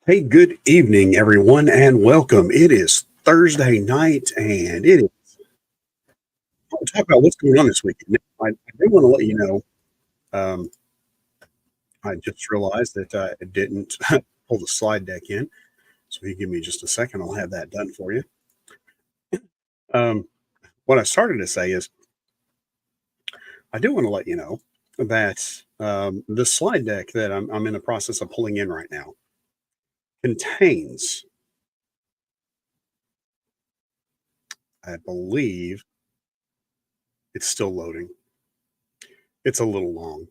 Hey, good evening, everyone, and welcome. It is Thursday night, and it is time to talk about what's going on this weekend. I do want to let you know, um, I just realized that I didn't pull the slide deck in. So, if you give me just a second, I'll have that done for you. Um, what I started to say is, I do want to let you know that the slide deck that I'm in the process of pulling in right now contains, I believe, it's still loading. It's a little long.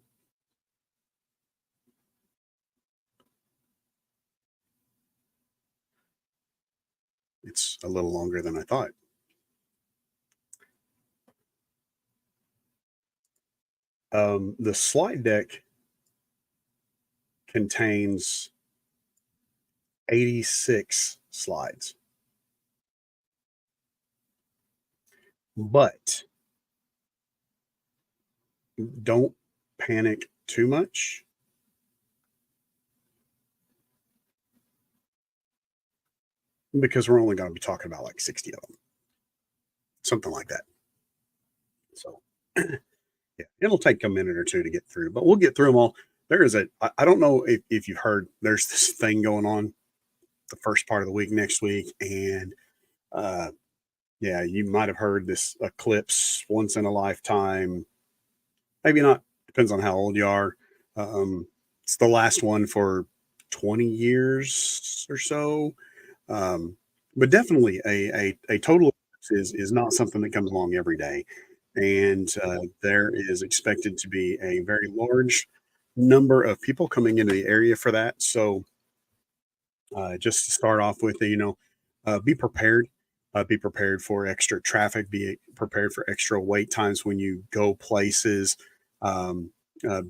It's a little longer than I thought. The slide deck contains 86 slides, but don't panic too much because we're only going to be talking about like 60 of them, something like that. So, yeah, it'll take a minute or two to get through, but we'll get through them all. There is I don't know if you've heard, there's this thing going on the first part of the week next week. And uh, yeah, you might have heard this eclipse once in a lifetime. Maybe not, depends on how old you are. Um, it's the last one for 20 years or so. Um, but definitely a total eclipse is not something that comes along every day. And there is expected to be a very large number of people coming into the area for that. So just to start off with, be prepared. Be prepared for extra traffic. Be prepared for extra wait times when you go places. Um,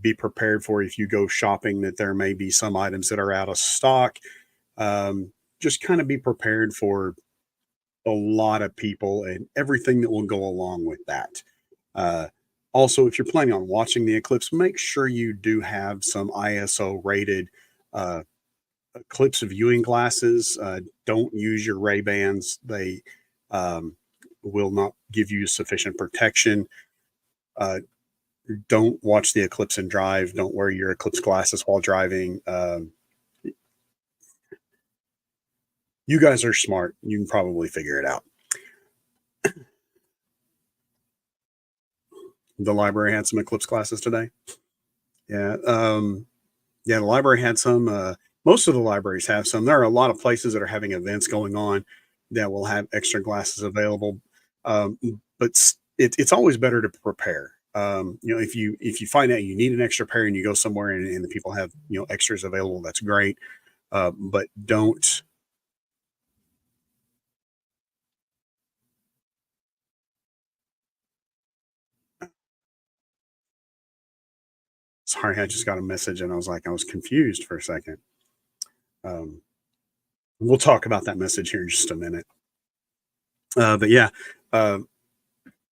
be prepared for if you go shopping that there may be some items that are out of stock. Just kind of be prepared for a lot of people and everything that will go along with that. Uh, Also, if you're planning on watching the eclipse, make sure you do have some ISO rated uh, eclipse viewing glasses. Don't use your Ray Bans; they um, will not give you sufficient protection. Uh, don't watch the eclipse and drive. Don't wear your eclipse glasses while driving. You guys are smart. You can probably figure it out. The library had some eclipse classes today. Yeah. Yeah, the library had some. Most of the libraries have some. There are a lot of places that are having events going on that will have extra glasses available. Um, but it's always better to prepare. If you find out you need an extra pair and you go somewhere and the people have extras available, that's great. But don't. Sorry, I just got a message and I was confused for a second. Um, we'll talk about that message here in just a minute. But yeah, uh,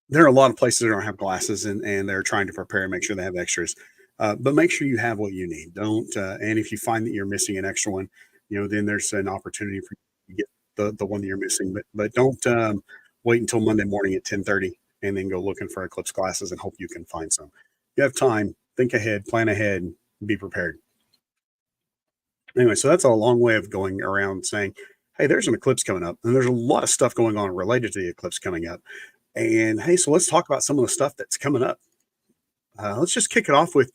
there are a lot of places that don't have glasses and they're trying to prepare and make sure they have extras. But make sure you have what you need. Don't and if you find that you're missing an extra one, then there's an opportunity for you to get the one that you're missing. But don't wait until Monday morning at 10:30 and then go looking for Eclipse glasses and hope you can find some. You have time. Think ahead. Plan ahead. Be prepared. Anyway, so that's a long way of going around saying, "Hey, there's an eclipse coming up, and there's a lot of stuff going on related to the eclipse coming up." And hey, so let's talk about some of the stuff that's coming up. Let's just kick it off with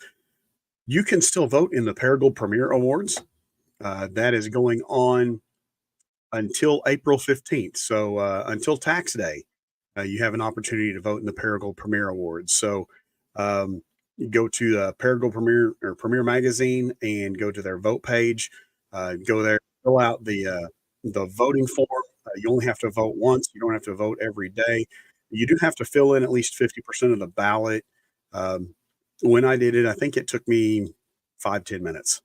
you can still vote in the Paragould Premier Awards. That is going on until April 15th. So until tax day, you have an opportunity to vote in the Paragould Premier Awards. So you go to the Paragould Premier or Premier Magazine and go to their vote page. Go there, fill out the voting form. You only have to vote once. You don't have to vote every day. You do have to fill in at least 50% of the ballot. Um, when I did it, I think it took me 5-10 minutes.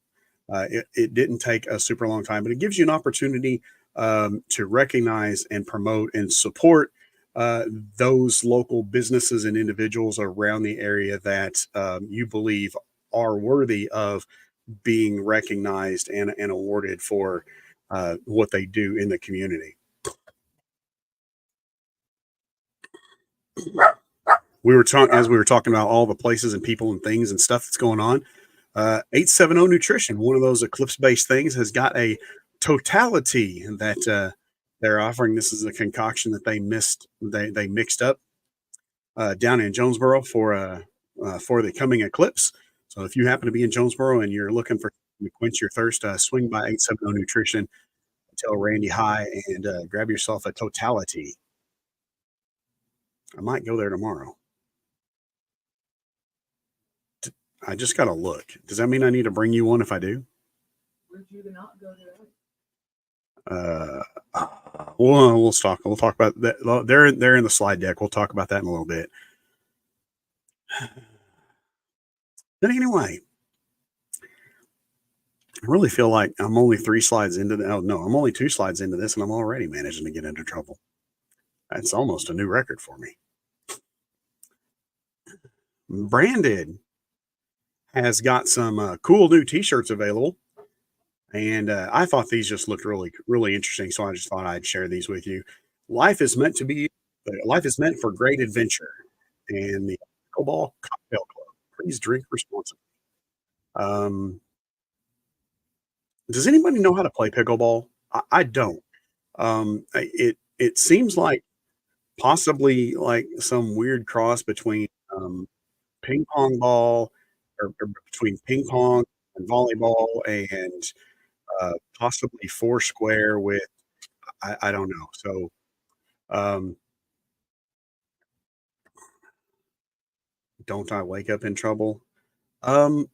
It didn't take a super long time, but it gives you an opportunity to recognize and promote and support uh, those local businesses and individuals around the area that you believe are worthy of being recognized and awarded for what they do in the community. As we were talking about all the places and people and things and stuff that's going on. 870 Nutrition, one of those Eclipse based things, has got a totality that they're offering. This is a concoction that they mixed up down in Jonesboro for the coming eclipse. So if you happen to be in Jonesboro and you're looking for to quench your thirst, swing by 870 Nutrition, tell Randy hi, and grab yourself a totality. I might go there tomorrow. I just got to look. Does that mean I need to bring you one if I do? Would you not go there? We'll talk. We'll talk about that. They're in the slide deck. We'll talk about that in a little bit. But anyway, I really feel like I'm only 3 slides into the. Oh no, I'm only 2 slides into this, and I'm already managing to get into trouble. That's almost a new record for me. Branded has got some cool new T-shirts available, and I thought these just looked really, really interesting. So I just thought I'd share these with you. Life is meant for great adventure, and the Pickleball Cocktail Club. Please drink responsibly. Um, does anybody know how to play pickleball? I don't. It seems like possibly like some weird cross between ping pong ball or between ping pong and volleyball and possibly four square with I don't know. So um, don't I wake up in trouble? Um,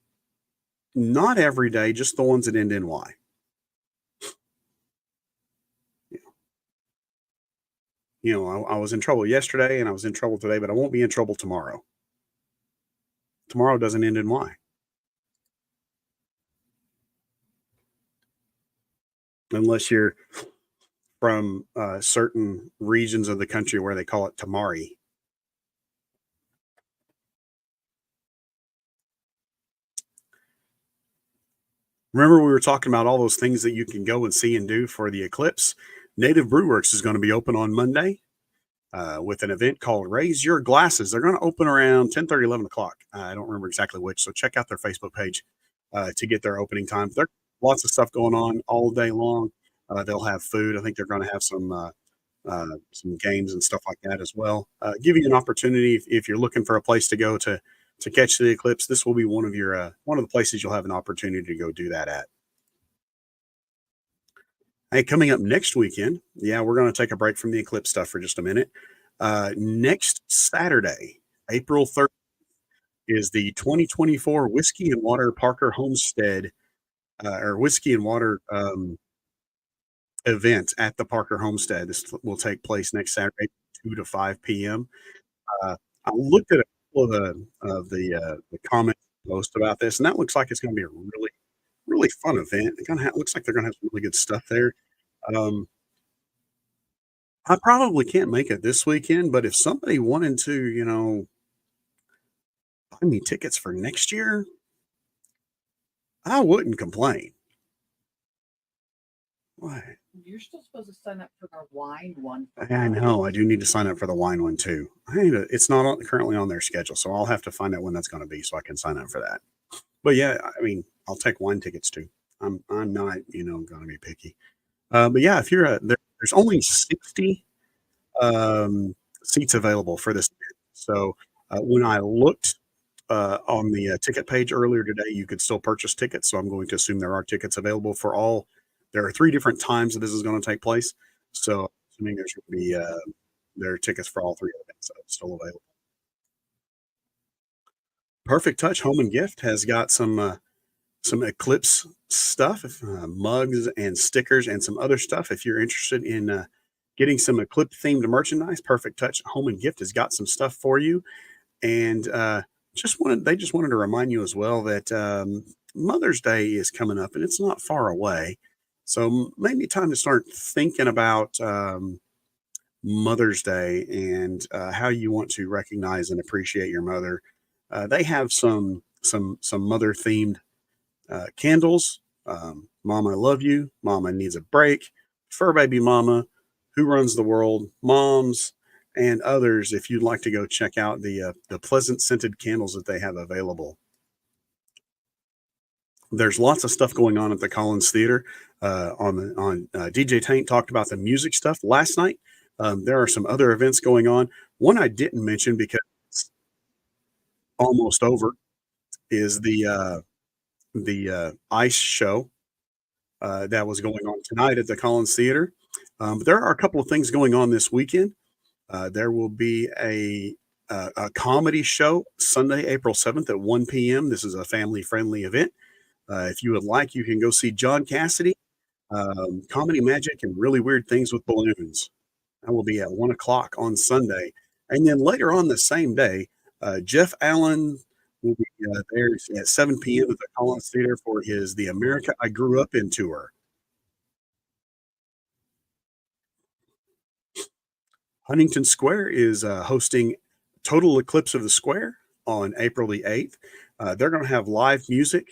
not every day, just the ones that end in Y. I was in trouble yesterday and I was in trouble today, but I won't be in trouble tomorrow. Tomorrow doesn't end in Y. Unless you're from certain regions of the country where they call it tamari. Remember, we were talking about all those things that you can go and see and do for the eclipse. Native Brewworks is going to be open on Monday with an event called Raise Your Glasses. They're going to open around 10:30, 11 o'clock. I don't remember exactly which, so check out their Facebook page to get their opening time. There's lots of stuff going on all day long. They'll have food. I think they're going to have some games and stuff like that as well. Give you an opportunity if you're looking for a place to go to catch the eclipse. This will be one of the places you'll have an opportunity to go do that at. Hey, coming up next weekend, yeah, we're going to take a break from the eclipse stuff for just a minute. Next Saturday, April 3rd, is the 2024 Whiskey and Water Parker Homestead or Whiskey and Water event at the Parker Homestead. This will take place next Saturday, 2 to 5 p.m. I looked at a couple of the comment post about this, and that looks like it's going to be a really, really fun event. Looks like they're going to have some really good stuff there. Um, I probably can't make it this weekend, but if somebody wanted to, buy me tickets for next year, I wouldn't complain. Why? You're still supposed to sign up for the wine one. I know. I do need to sign up for the wine one too. It's not currently on their schedule, so I'll have to find out when that's going to be so I can sign up for that. But yeah, I mean, I'll take wine tickets too. I'm not going to be picky. But yeah, if you're there's only 60 seats available for this. So when I looked on the ticket page earlier today, you could still purchase tickets. So I'm going to assume there are tickets available for all. There are 3 different times that this is going to take place. So assuming there's going to be there are tickets for all 3 events still available. Perfect Touch Home and Gift has got some Eclipse stuff, mugs and stickers and some other stuff. If you're interested in getting some Eclipse themed merchandise, Perfect Touch Home and Gift has got some stuff for you. And they just wanted to remind you as well that Mother's Day is coming up and it's not far away. So maybe time to start thinking about Mother's Day and how you want to recognize and appreciate your mother. They have some mother themed Candles, Mama I Love You, Mama Needs a Break, Fur Baby Mama, Who Runs the World, Moms, and others. If you'd like to go check out the pleasant scented candles that they have available, there's lots of stuff going on at the Collins Theater. On DJ Tank talked about the music stuff last night. There are some other events going on. One I didn't mention because it's almost over is the ice show that was going on tonight at the Collins Theater. But there are a couple of things going on this weekend. There will be a comedy show Sunday, April 7th at 1 p.m. This is a family friendly event. If you would like, you can go see John Cassidy, Comedy Magic, and Really Weird Things with Balloons. That will be at 1 o'clock on Sunday. And then later on the same day, Jeff Allen will be there at 7 p.m. at the Collins Theater for his The America I Grew Up In tour. Huntington Square is hosting Total Eclipse of the Square on April the 8th. They're going to have live music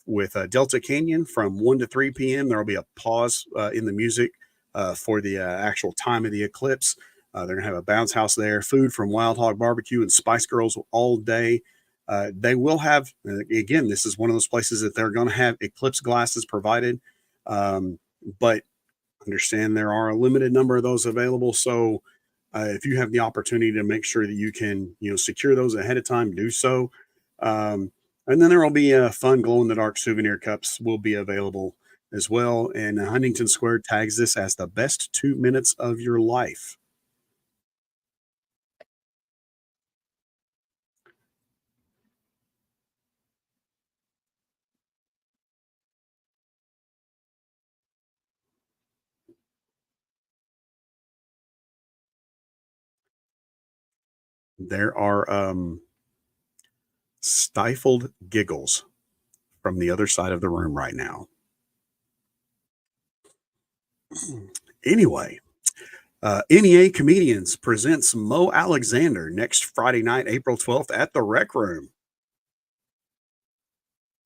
with Delta Canyon from 1 to 3 p.m. There will be a pause in the music for the actual time of the eclipse. They're going to have a bounce house there, food from Wild Hog Barbecue and Spice Girls all day. They will have, again, this is one of those places that they're going to have eclipse glasses provided. But understand there are a limited number of those available. So if you have the opportunity to make sure that you can, secure those ahead of time, do so. And then there will be fun glow in the dark souvenir cups will be available as well. And Huntington Square tags this as the best 2 minutes of your life. There are stifled giggles from the other side of the room right now. Anyway, NEA Comedians presents Mo Alexander next Friday night, April 12th at the Rec Room.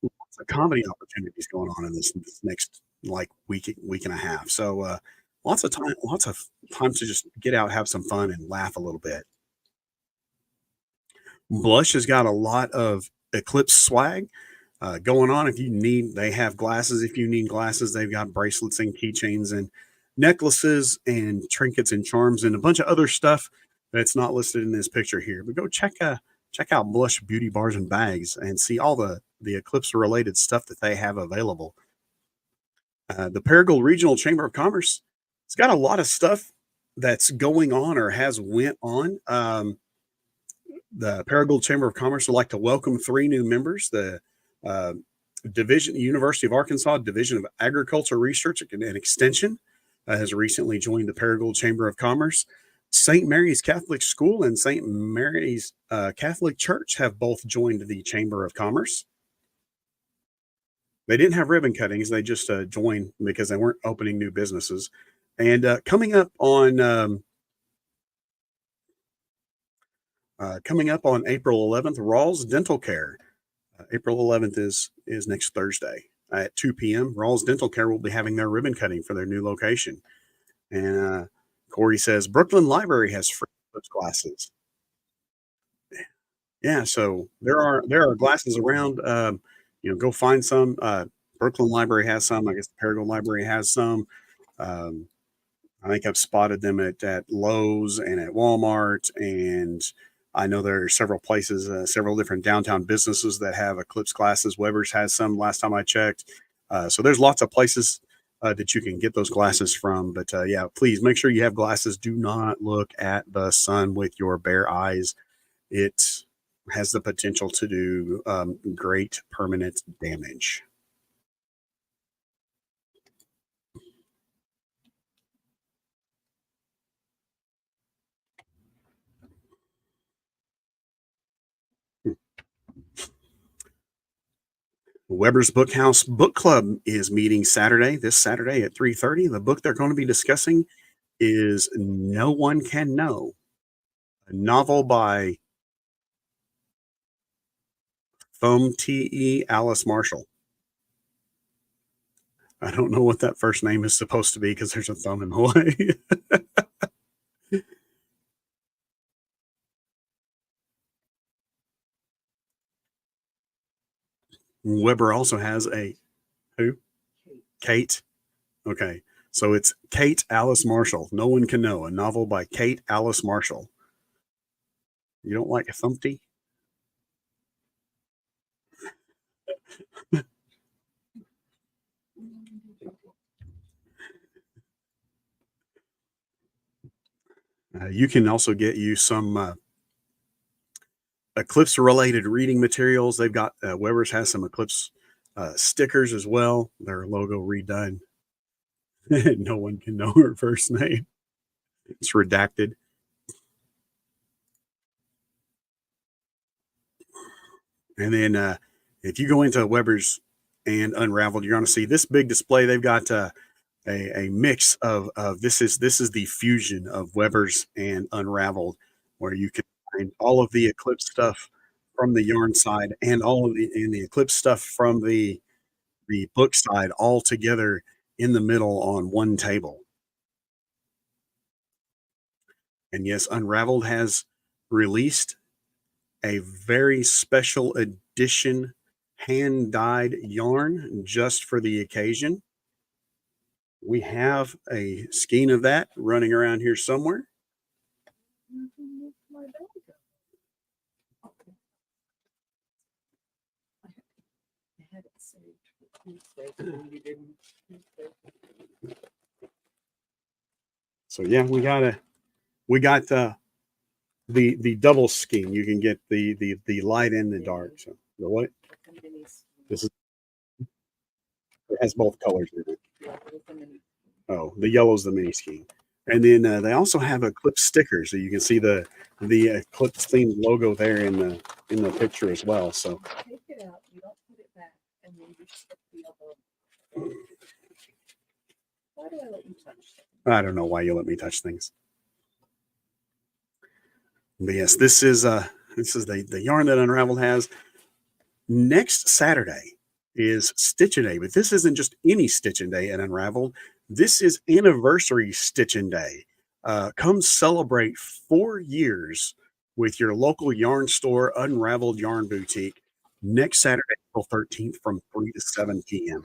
Lots of comedy opportunities going on in this next like week and a half. So lots of time to just get out, have some fun, and laugh a little bit. Blush has got a lot of Eclipse swag going on. They have glasses. If you need glasses, they've got bracelets and keychains and necklaces and trinkets and charms and a bunch of other stuff that's not listed in this picture here. But go check out Blush Beauty Bars and Bags and see all the Eclipse related stuff that they have available. The Paragould Regional Chamber of Commerce, it's got a lot of stuff that's going on or has went on. The Paragould Chamber of Commerce would like to welcome 3 new members. The University of Arkansas Division of Agriculture Research and Extension has recently joined the Paragould Chamber of Commerce. St. Mary's Catholic School and St. Mary's Catholic Church have both joined the Chamber of Commerce. They didn't have ribbon cuttings. They just joined because they weren't opening new businesses. And coming up on April 11th, Rawls Dental Care. April 11th is next Thursday at 2 p.m. Rawls Dental Care will be having their ribbon cutting for their new location. And Corey says Brooklyn Library has free glasses. Yeah, so there are glasses around. Go find some. Brooklyn Library has some. I guess the Paragould Library has some. I think I've spotted them at Lowe's and at Walmart, and I know there are several places, several different downtown businesses that have Eclipse glasses. Weber's has some last time I checked. So there's lots of places that you can get those glasses from. But yeah, please make sure you have glasses. Do not look at the sun with your bare eyes. It has the potential to do great permanent damage. Weber's Bookhouse Book Club is meeting this Saturday at 3:30. The book they're going to be discussing is No One Can Know, a novel by Thumb TE Alice Marshall. I don't know what that first name is supposed to be because there's a thumb in the way. Weber also has a who? Kate. Okay. So it's Kate Alice Marshall. No One Can Know, a novel by Kate Alice Marshall. You don't like a thumpty? You can also get you some Eclipse related reading materials. They've got Weber's has some Eclipse stickers as well. Their logo redone. No one can know her first name. It's redacted. And then if you go into Weber's and Unraveled, you're going to see this big display. They've got a mix of this is the fusion of Weber's and Unraveled, where you can find all of the Eclipse stuff from the yarn side and all of the Eclipse stuff from the book side all together in the middle on one table. And yes, Unraveled has released a very special edition hand dyed yarn just for the occasion. We have a skein of that running around here somewhere. So yeah, we got the double skein. You can get the light and the dark. So the what? This is it has both colors in it. Oh, the yellow's the mini skein. And then they also have Eclipse stickers, so you can see the Eclipse themed logo there in the picture as well. So Take it out, you don't put it back, and then you stick the other. Why do I let you touch that? I don't know why you let me touch things. But yes, this is the yarn that Unraveled has. Next Saturday is Stitching Day, but this isn't just any Stitching Day at Unraveled. This is Anniversary Stitching Day. Come celebrate 4 years with your local yarn store, Unraveled Yarn Boutique, next Saturday, April 13th from 3 to 7 p.m.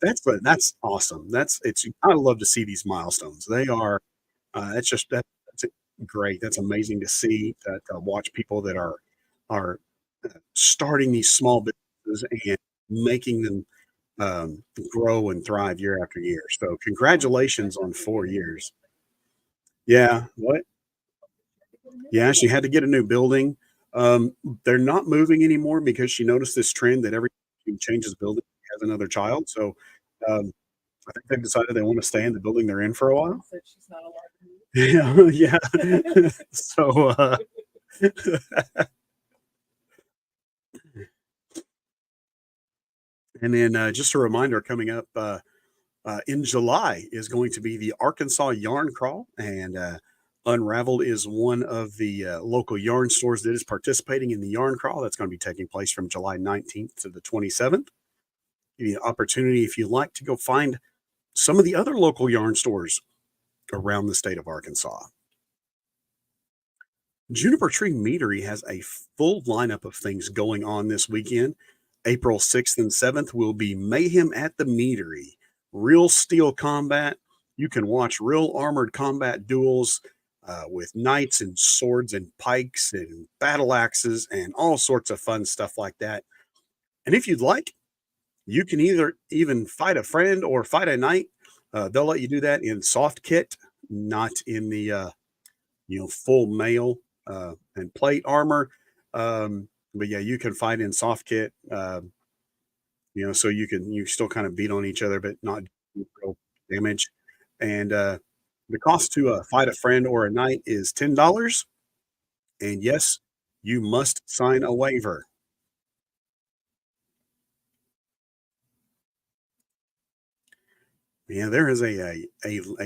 That's awesome. I love to see these milestones. They are that's great. That's amazing to see to watch people that are starting these small businesses and making them grow and thrive year after year. So congratulations on 4 years. Yeah. What? Yeah, she had to get a new building. They're not moving anymore because she noticed this trend that every time she changes building, she has another child. So um, I think they've decided they want to stay in the building they're in for a while. Said she's not allowed to move. Yeah, yeah. So and then just a reminder coming up in July is going to be the Arkansas Yarn Crawl, and Unraveled is one of the local yarn stores that is participating in the Yarn Crawl. That's going to be taking place from July 19th to the 27th. Give you an opportunity if you'd like to go find some of the other local yarn stores around the state of Arkansas. Juniper Tree Meadery has a full lineup of things going on this weekend. April 6th and 7th will be Mayhem at the Meadery, real steel combat. You can watch real armored combat duels with knights and swords and pikes and battle axes and all sorts of fun stuff like that. And if you'd like, you can either even fight a friend or fight a knight. They'll let you do that in soft kit, not in the full mail and plate armor. But yeah, you can fight in soft kit. So you still kind of beat on each other, but not real damage. And the cost to fight a friend or a knight is $10. And yes, you must sign a waiver. Yeah, there is a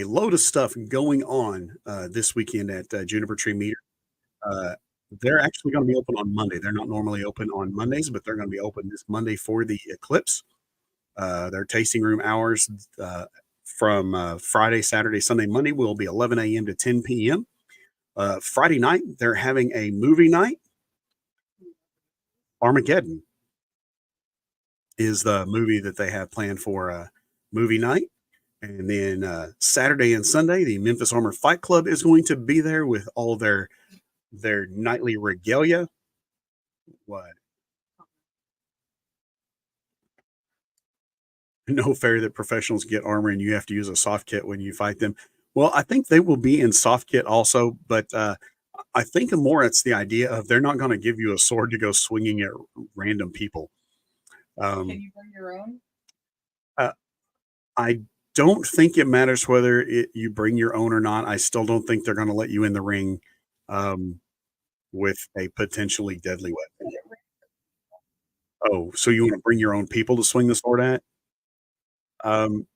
load of stuff going on this weekend at Juniper Tree Meter. Uh, They're actually going to be open on Monday. They're not normally open on Mondays, but they're going to be open this Monday for the eclipse. Their tasting room hours from Friday, Saturday, Sunday, Monday will be 11 a.m. to 10 p.m. Friday night, they're having a movie night. Armageddon is the movie that they have planned for movie night. And then Saturday and Sunday, the Memphis Armor Fight Club is going to be there with all their nightly regalia. What? No fair that professionals get armor and you have to use a soft kit when you fight them. Well, I think they will be in soft kit also, but I think more it's the idea of they're not going to give you a sword to go swinging at random people. Can you bring your own? I don't think it matters whether you bring your own or not. I still don't think they're going to let you in the ring with a potentially deadly weapon. Oh, so you want to bring your own people to swing the sword at? Um,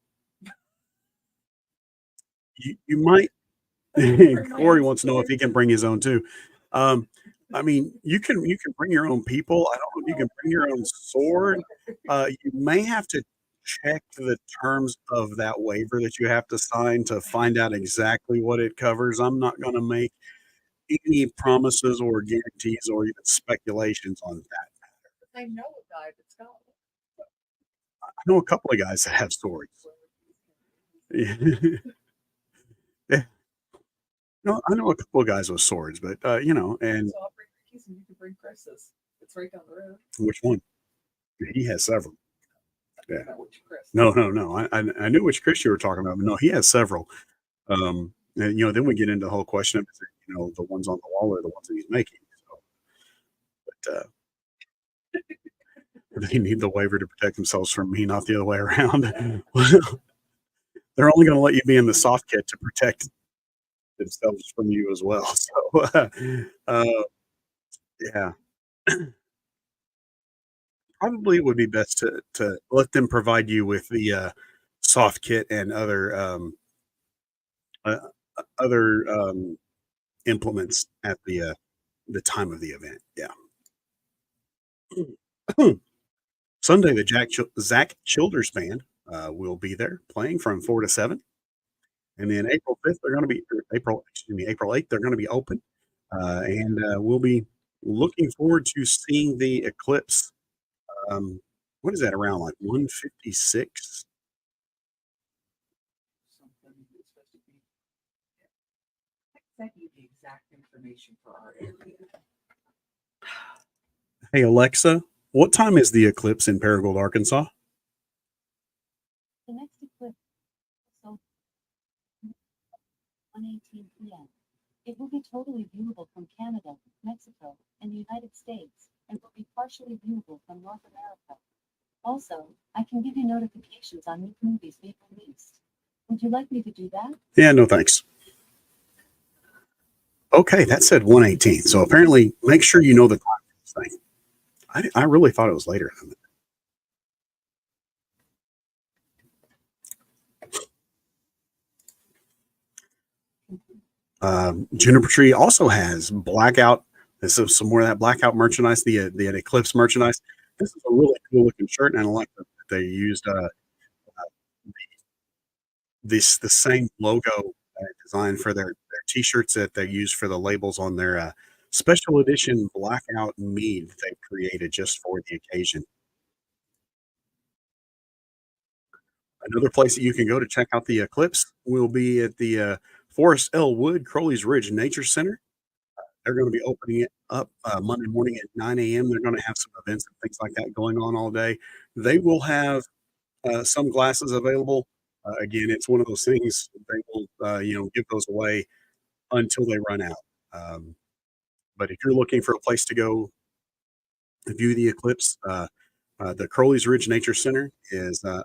you might. Corey wants to know if he can bring his own too. Um, I mean, you can bring your own people. I don't know if you can bring your own sword. You may have to check the terms of that waiver that you have to sign to find out exactly what it covers. I'm not going to make any promises or guarantees or even speculations on that. I know a guy that's got one. I know a couple of guys that have swords. Yeah. No, I know a couple of guys with swords, but and So I'll bring Ricky's and you can bring Chris's. It's right down the road. which one? He has several. I Yeah. forgot which Chris. No. I knew which Chris you were talking about, but no, he has several. And then we get into the whole question of the ones on the wall or the ones that he's making. So, but they need the waiver to protect themselves from me, not the other way around. They're only going to let you be in the soft kit to protect themselves from you as well. So, yeah, probably it would be best to let them provide you with the soft kit and uh, other implements at the time of the event. Yeah. Sunday, the Zach Childers Band will be there playing from 4 to 7. And then April 5th, they're going to be, or April 8th, they're going to be open. And we'll be looking forward to seeing the eclipse. What is that around like 156? Something that's supposed to be. I sent you the exact information for our area. Hey, Alexa, what time is the eclipse in Paragould, Arkansas? The next eclipse will 1:18 p.m. It will be totally viewable from Canada, Mexico, and the United States, and will be partially viewable from North America. Also, I can give you notifications on new movies being released. Would you like me to do that? Yeah, no thanks. Okay, that said 118. So apparently, make sure you know the time for this thing. I really thought it was later than that. Juniper Tree also has blackout. This is some more of that blackout merchandise, the Eclipse merchandise. This is a really cool looking shirt, and I like that they used the same logo design for their T-shirts that they use for the labels on their special edition blackout mead that they created just for the occasion. Another place that you can go to check out the eclipse will be at the Forest L. Wood Crowley's Ridge Nature Center. They're going to be opening it up Monday morning at 9 a.m. They're going to have some events and things like that going on all day. They will have some glasses available. Again, it's one of those things they will, give those away until they run out. But if you're looking for a place to go view the eclipse, the Crowley's Ridge Nature Center is a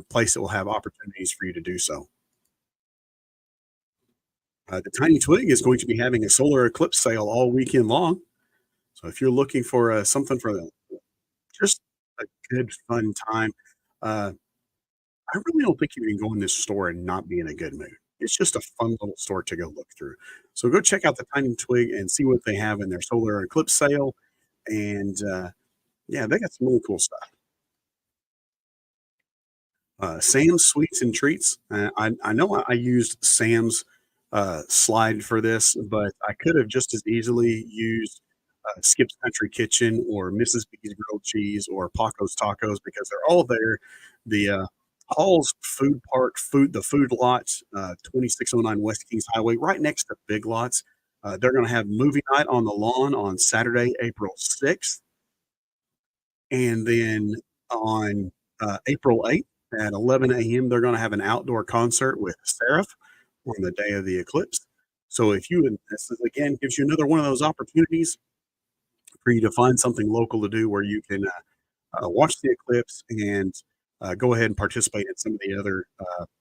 place that will have opportunities for you to do so. The Tiny Twig is going to be having a solar eclipse sale all weekend long. So if you're looking for something for just a good, fun time, I really don't think you can go in this store and not be in a good mood. it's just a fun little store to go look through. So go check out the Tiny Twig and see what they have in their solar eclipse sale. And yeah, they got some really cool stuff. Sam's Sweets and Treats. I know I used Sam's slide for this, but I could have just as easily used Skip's Country Kitchen or Mrs. B's Grilled Cheese or Paco's Tacos because they're all there. The Hall's Food Park, the food lot, 2609 West Kings Highway, right next to Big Lots. They're going to have movie night on the lawn on Saturday, April 6th. And then on April 8th at 11 a.m., they're going to have an outdoor concert with Seraph on the day of the eclipse. So if you, and this is, again, gives you another one of those opportunities for you to find something local to do where you can watch the eclipse and go ahead and participate in some of the other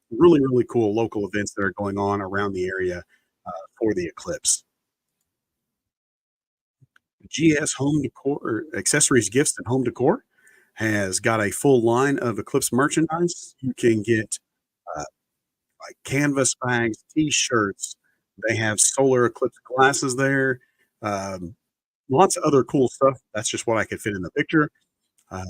really, really cool local events that are going on around the area for the eclipse. GS Home Decor, or Accessories, Gifts, and Home Decor has got a full line of Eclipse merchandise. You can get like canvas bags, t-shirts. They have solar eclipse glasses there. Lots of other cool stuff. That's just what I could fit in the picture. Uh,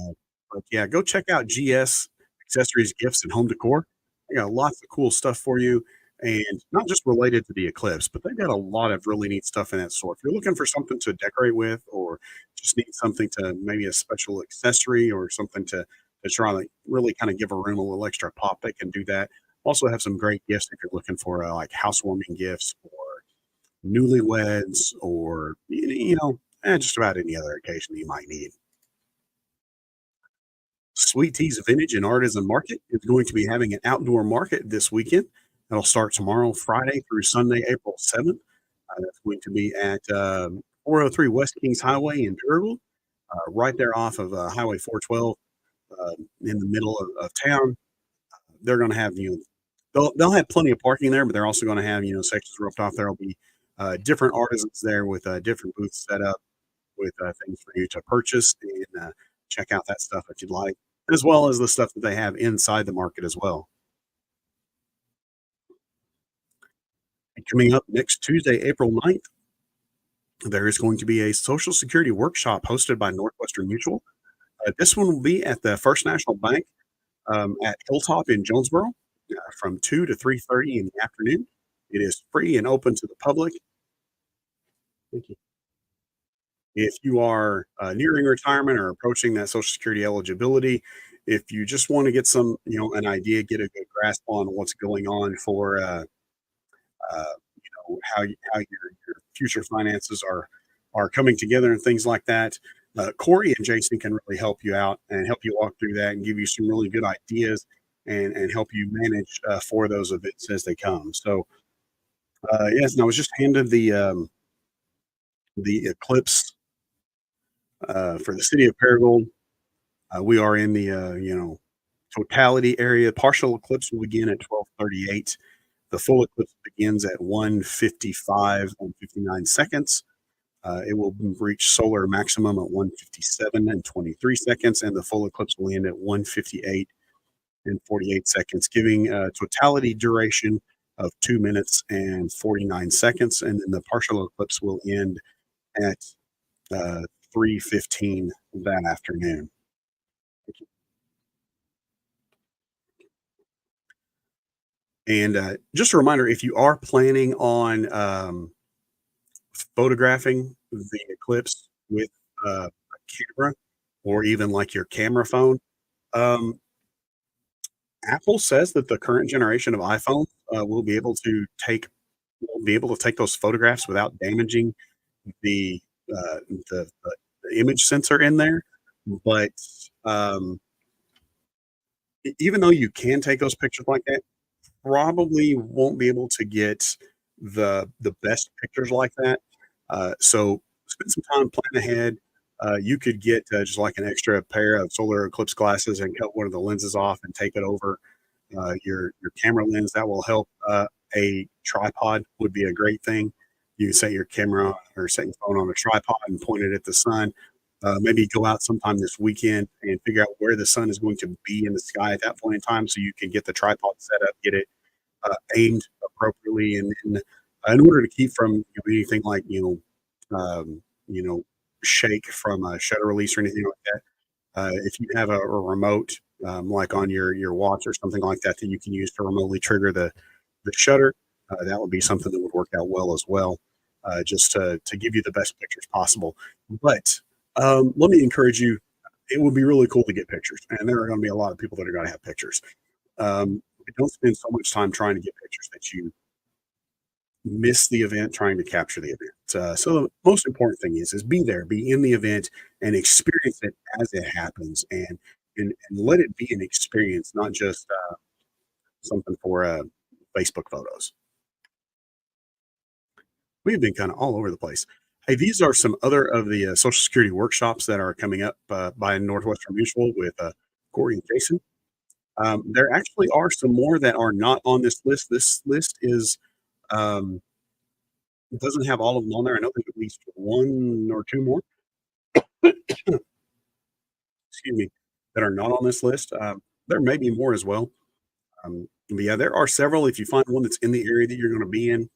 but yeah, go check out GS Accessories, Gifts, and Home Decor. They got lots of cool stuff for you, and not just related to the eclipse, but they've got a lot of really neat stuff in that store. If you're looking for something to decorate with, or just need something to maybe a special accessory or something to try to really kind of give a room a little extra pop, they can do that. Also have some great gifts if you're looking for like housewarming gifts or newlyweds or just about any other occasion you might need. Sweet Tea's Vintage and Artisan Market is going to be having an outdoor market this weekend. That'll start tomorrow, Friday through Sunday, April 7th. That's going to be at 403 West Kings Highway in Paragould, right there off of Highway 412 in the middle of town. They're going to have, they'll have plenty of parking there, but they're also going to have, sections roped off. There'll be different artisans there with different booths set up with things for you to purchase and check out that stuff if you'd like, as well as the stuff that they have inside the market as well. And coming up next Tuesday, April 9th, there is going to be a Social Security workshop hosted by Northwestern Mutual. This one will be at the First National Bank at Hilltop in Jonesboro from 2 to 3:30 in the afternoon. It is free and open to the public. Thank you. If you are nearing retirement or approaching that Social Security eligibility, if you just want to get some, an idea, get a good grasp on what's going on for, how your future finances are coming together and things like that, Corey and Jason can really help you out and help you walk through that and give you some really good ideas and help you manage for those events as they come. So, yes, and I was just handed the eclipse for the city of Paragould. We are in the totality area. Partial eclipse will begin at 12:38. The full eclipse begins at 1:55 and 59 seconds. It will reach solar maximum at 1:57 and 23 seconds, and the full eclipse will end at 1:58 and 48 seconds, giving a totality duration of 2 minutes and 49 seconds. And then the partial eclipse will end at 3:15 that afternoon. And just a reminder, if you are planning on photographing the eclipse with a camera or even like your camera phone, Apple says that the current generation of iPhone will be able to take those photographs without damaging the image sensor in there. But even though you can take those pictures like that, probably won't be able to get the best pictures like that. So spend some time, plan ahead. You could get just like an extra pair of solar eclipse glasses and cut one of the lenses off and tape it over your camera lens. That will help. A tripod would be a great thing. You set your camera or set your phone on a tripod and point it at the sun. Maybe go out sometime this weekend and figure out where the sun is going to be in the sky at that point in time, so you can get the tripod set up, get it aimed appropriately, and in order to keep from anything like you know shake from a shutter release or anything like that. If you have a remote, like on your watch or something like that, that you can use to remotely trigger the shutter, that would be something that would work out well as well, just to give you the best pictures possible. But let me encourage you. It would be really cool to get pictures, and there are going to be a lot of people that are going to have pictures. Don't spend so much time trying to get pictures that you miss the event trying to capture the event. So the most important thing is be there, be in the event, and experience it as it happens, and let it be an experience, not just something for Facebook photos. We've been kind of all over the place. Hey, these are some other of the Social Security workshops that are coming up by Northwestern Mutual with Corey and Jason. There actually are some more that are not on this list. This list is um, doesn't have all of them on there. I know there's at least one or two more, excuse me, that are not on this list. There may be more as well. But yeah, there are several. If you find one that's in the area that you're going to be in,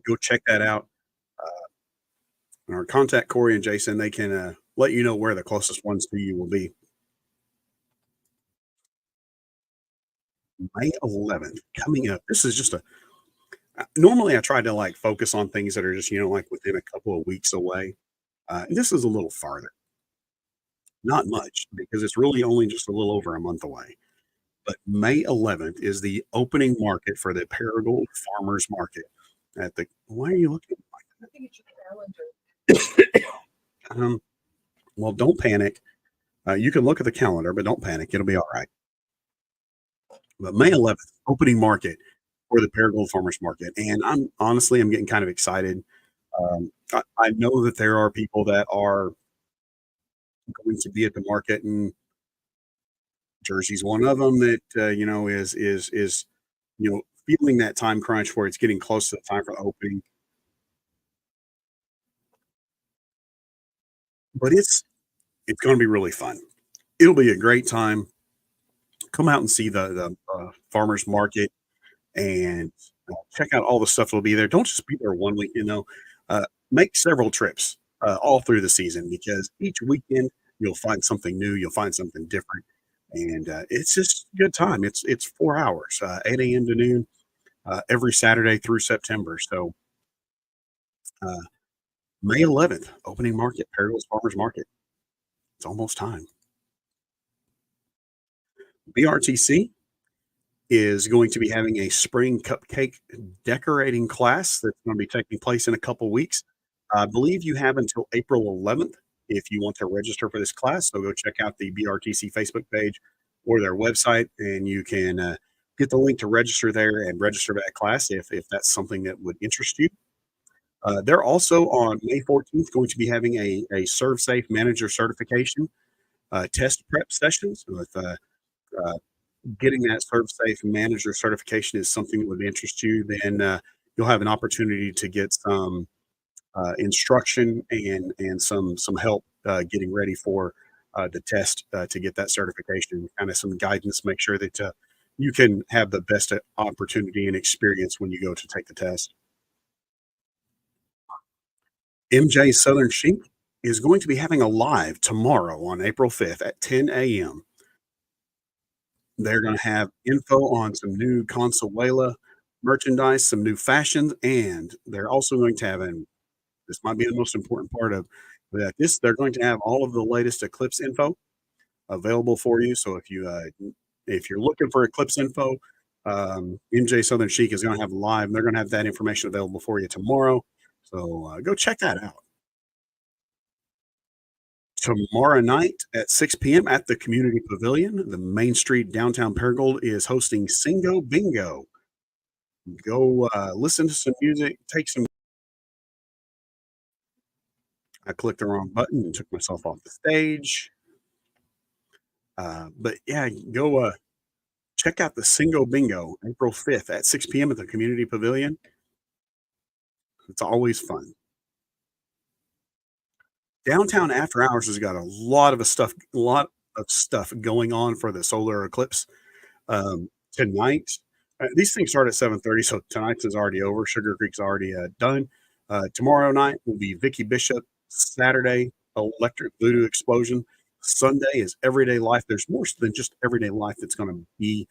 go check that out. Or contact Corey and Jason. They can let you know where the closest ones to you will be. May 11th coming up. This is just a normally I try to like focus on things that are just like within a couple of weeks away. And this is a little farther, not much because it's really only just a little over a month away. But May 11th is the opening market for the Paragould Farmers Market at the. Why are you looking? I think it's your calendar. Well, don't panic. You can look at the calendar, but don't panic. It'll be all right. But May 11th, opening market for the Paragould Farmers Market, and I'm getting kind of excited. I know that there are people that are going to be at the market, and Jersey's one of them that is feeling that time crunch where it's getting close to the time for the opening. But it's going to be really fun. It'll be a great time. Come out and see the farmers market and check out all the stuff that'll be there. Don't just be there one weekend though. Make several trips all through the season because each weekend you'll find something new, you'll find something different, and it's just a good time. It's 4 hours, 8 a.m. to noon, every Saturday through September. So uh, May 11th, opening market, Paragould Farmers Market. It's almost time. BRTC is going to be having a spring cupcake decorating class that's going to be taking place in a couple weeks. I believe you have until April 11th if you want to register for this class. So go check out the BRTC Facebook page or their website, and you can get the link to register there and register for that class if that's something that would interest you. They're also on May 14th going to be having a ServSafe Manager certification test prep sessions with getting that ServSafe Manager certification is something that would interest you, then you'll have an opportunity to get some instruction and some help getting ready for the test to get that certification, kind of some guidance, make sure that you can have the best opportunity and experience when you go to take the test. MJ Southern Sheep is going to be having a live tomorrow on April 5th at 10 a.m. They're going to have info on some new Consuela merchandise, some new fashions, and they're also going to have, and this might be the most important part of that, they're going to have all of the latest Eclipse info available for you. So if you're looking for Eclipse info, MJ Southern Chic is going to have live, and they're going to have that information available for you tomorrow. So go check that out. Tomorrow night at 6 p.m. at the Community Pavilion, the Main Street downtown Paragould is hosting Singo Bingo. Go listen to some music, take some. I clicked the wrong button and took myself off the stage. But yeah, go check out the Singo Bingo April 5th at 6 p.m. at the Community Pavilion. It's always fun. Downtown After Hours has got a lot of stuff going on for the solar eclipse. Tonight, these things start at 7:30, so tonight's is already over. Sugar Creek's already done. Tomorrow night will be Vicky Bishop. Saturday, Electric Voodoo Explosion. Sunday is Everyday Life. There's more than just Everyday Life that's going to be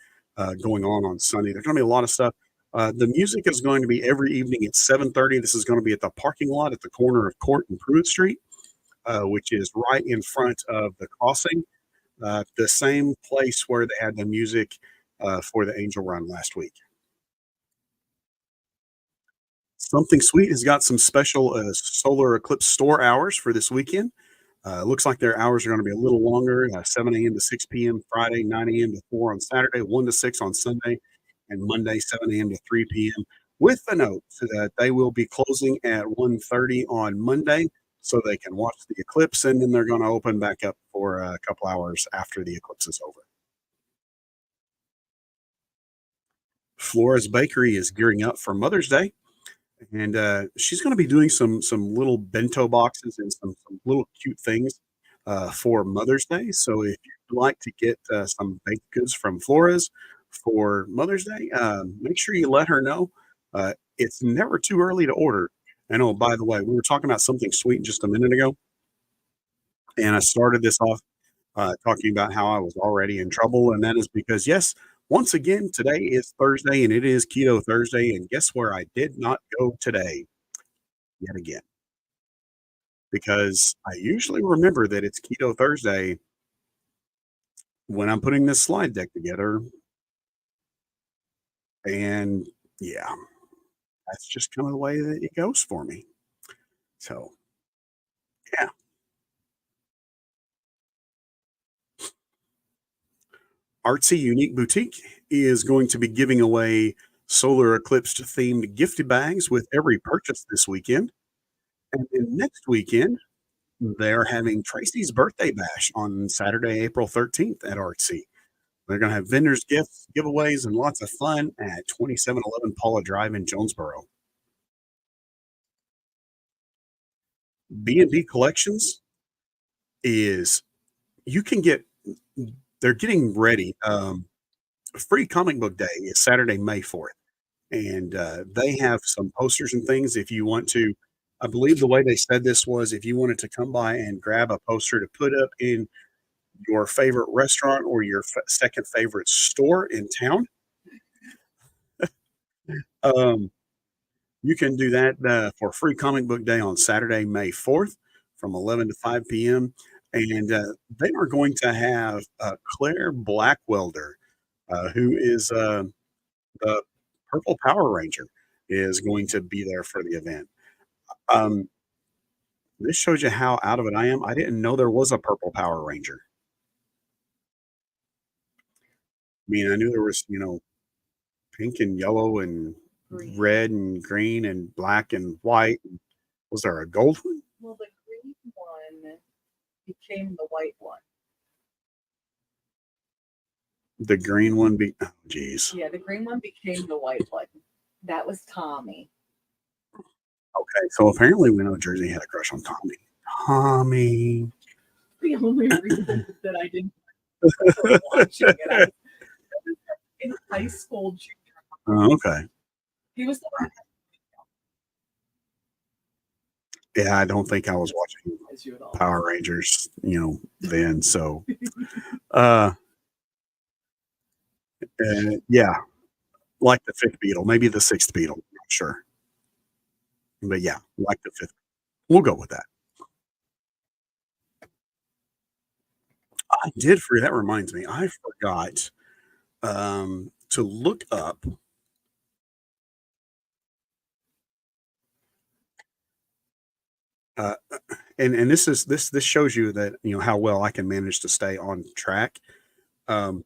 going on Sunday. There's going to be a lot of stuff. The music is going to be every evening at 7:30. This is going to be at the parking lot at the corner of Court and Pruitt Street, which is right in front of the crossing, the same place where they had the music for the Angel Run last week. Something Sweet has got some special solar eclipse store hours for this weekend. Looks like their hours are going to be a little longer, 7 a.m. to 6 p.m. Friday, 9 a.m. to 4 on Saturday, 1 to 6 on Sunday, and Monday, 7 a.m. to 3 p.m. with the note that they will be closing at 1:30 on Monday so they can watch the eclipse, and then they're going to open back up for a couple hours after the eclipse is over. Flora's Bakery is gearing up for Mother's Day, and she's going to be doing some little bento boxes and some little cute things for Mother's Day. So if you'd like to get some baked goods from Flora's for Mother's Day, make sure you let her know. It's never too early to order. And oh, by the way, we were talking about something sweet just a minute ago, and I started this off talking about how I was already in trouble, and that is because yes, once again, today is Thursday, and it is Keto Thursday, and guess where I did not go today? Yet again, because I usually remember that it's Keto Thursday when I'm putting this slide deck together, and yeah, that's just kind of the way that it goes for me. So yeah. Artsy Unique Boutique is going to be giving away solar eclipse themed gift bags with every purchase this weekend. And then next weekend, they're having Tracy's birthday bash on Saturday, April 13th at Artsy. They're going to have vendors, gifts, giveaways, and lots of fun at 2711 Paula Drive in Jonesboro. B&B Collections is, you can get, they're getting ready. Free Comic Book Day is Saturday, May 4th. And they have some posters and things if you want to. I believe the way they said this was if you wanted to come by and grab a poster to put up in your favorite restaurant or your second favorite store in town, um, you can do that for Free Comic Book Day on Saturday, May 4th from 11 to 5 p.m. And they are going to have Claire Blackwelder, who is the Purple Power Ranger, is going to be there for the event. Um, this shows you how out of it I am. I didn't know there was a Purple Power Ranger. I mean, I knew there was, pink and yellow and Green. red and green and black and white. Was there a gold one? Well, the green one became the white one. The green one be oh geez. Yeah, the green one became the white one. That was Tommy. Okay, so apparently we know Jersey had a crush on Tommy. Tommy. The only reason that I didn't start watching it, I was in high school junior. Oh, okay. He was the one Yeah, I don't think I was watching as you at all. Power Rangers, then. So, uh, yeah, like the fifth Beatle, maybe the sixth Beatle, I'm not sure. But yeah, like the fifth. We'll go with that. I did for that reminds me, I forgot to look up uh, and this shows you that how well I can manage to stay on track. Um,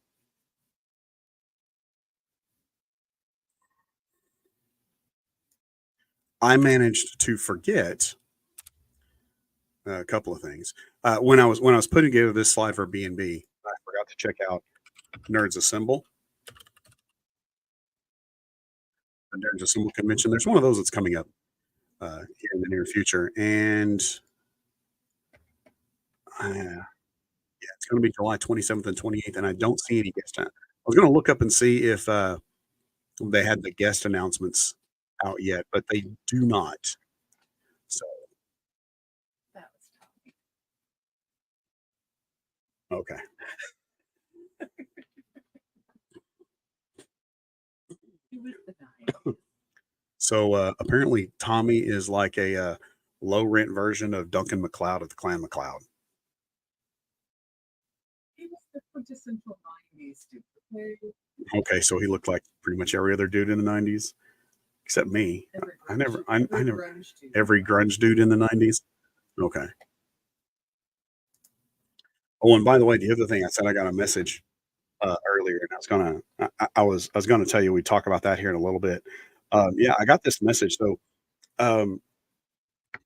I managed to forget a couple of things when I was putting together this slide for B&B. I forgot to check out Nerds Assemble. The Nerds Assemble convention. There's one of those that's coming up here in the near future, and yeah, it's going to be July 27th and 28th, and I don't see any guest was going to look up and see if they had the guest announcements out yet, but they do not. So, That was Tommy. okay. He was the guy. So apparently, Tommy is like a low rent version of Duncan McLeod of the Clan McLeod. He was the quintessential 90s dude. Okay? Okay, so he looked like pretty much every other dude in the '90s, except me. I never, I never, grunge dude. every grunge dude in the '90s. Okay. Oh, and by the way, the other thing I said, I got a message earlier, and I was gonna tell you we talk about that here in a little bit. Yeah, I got this message. So, um,